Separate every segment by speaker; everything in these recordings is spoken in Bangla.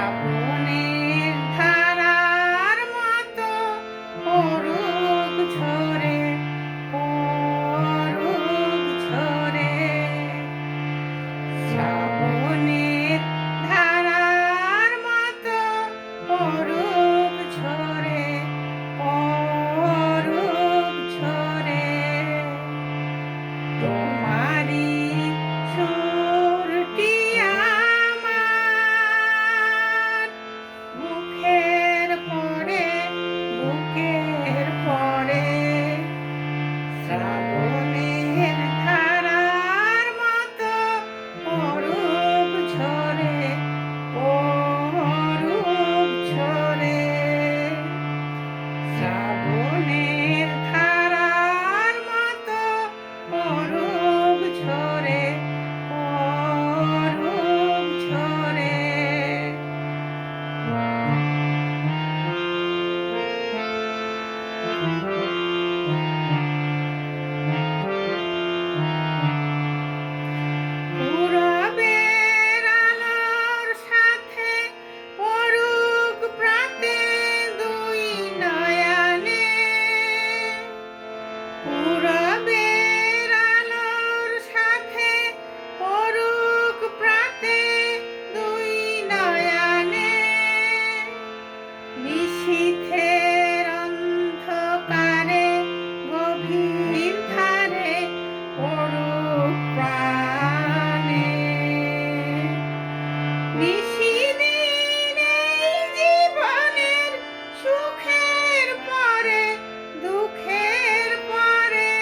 Speaker 1: শ্রাবণের ধারার মতো পরুক ঝরে, পরুক ঝরে। শ্রাবণের ধারার মতো পরুক ঝরে, পরুক ঝরে। তোমারি সুরটি আমার বুকের পরে, বুকের পরে। শ্রাবণের ধারার মতো পরুক ঝরে, পরুক ঝরে। শ্রাবণের ধারার মতো পরুক ঝরে, পরুক ঝরে। পূরবের আলোর সাথে পরুক প্রাতে দুই নয়নে। পূরবের আলোর সাথে পরুক প্রাতে দুই নয়নে। নিশীথের অন্ধকারে গভীর ধারে পরুক প্রাণে। নিশিদিন এই জীবনের সুখের পরে, দুঃখের পরে।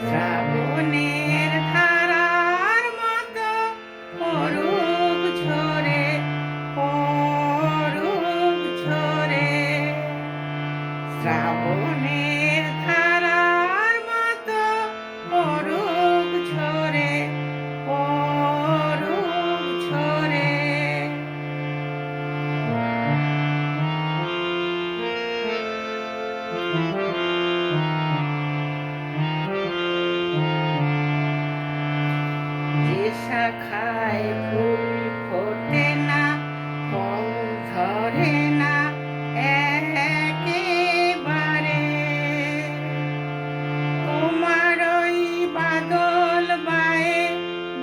Speaker 1: শ্রাবণের ধারার মতো পরুক ঝরে, পরুক ঝরে। শ্রাবণের ধারার মতো পরুক ঝরে, পরুক ঝরে। যে শাখায় ফুল ফোটে না, ফল ধরে না একেবারে। তোমার ওই বাদল বায়ে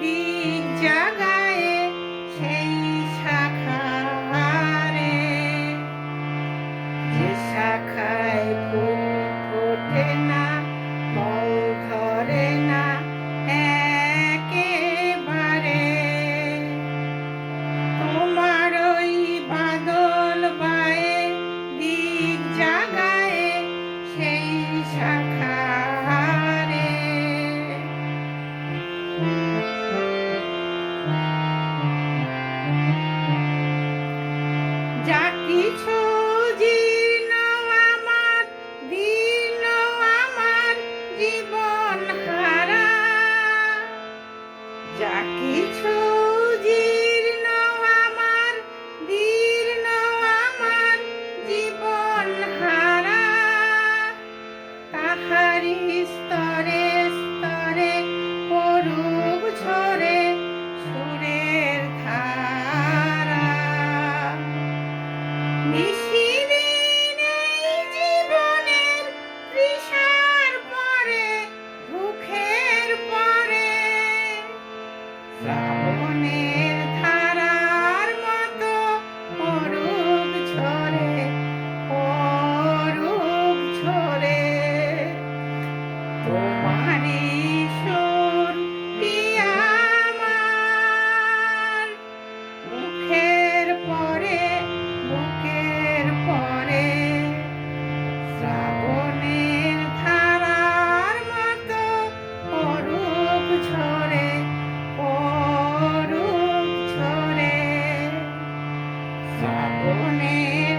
Speaker 1: দিক জাগায়ে সেই শাখারে। যে শাখায় ফুল ফোটে না, ফল ধরে না একেবারে। তোমার ওই বাদল বায়ে দিক জাগায়ে সেই শাখারে। যা কিছু জীর্ণ আমার, দীর্ণ আমার জীবন হারা। যা কিছু জীর্ণ আমার, দীর্ণ আমার জীবন হারা। তাহারি স্তরে স্তরে পরুক ঝরে সুরের ধারা। নিশিদিন এই জীবনের তৃষার পরে, দুঃখের পরে। শ্রাবণের ধারার মতো পরুক ঝরে, পরুক ঝরে। তোমারি সুরটি আমার বুকের পরে, বুকের পরে। শ্রাবণের ধারার মতো পরুক ঝরে, পরুক ঝরে। শ্রাবণের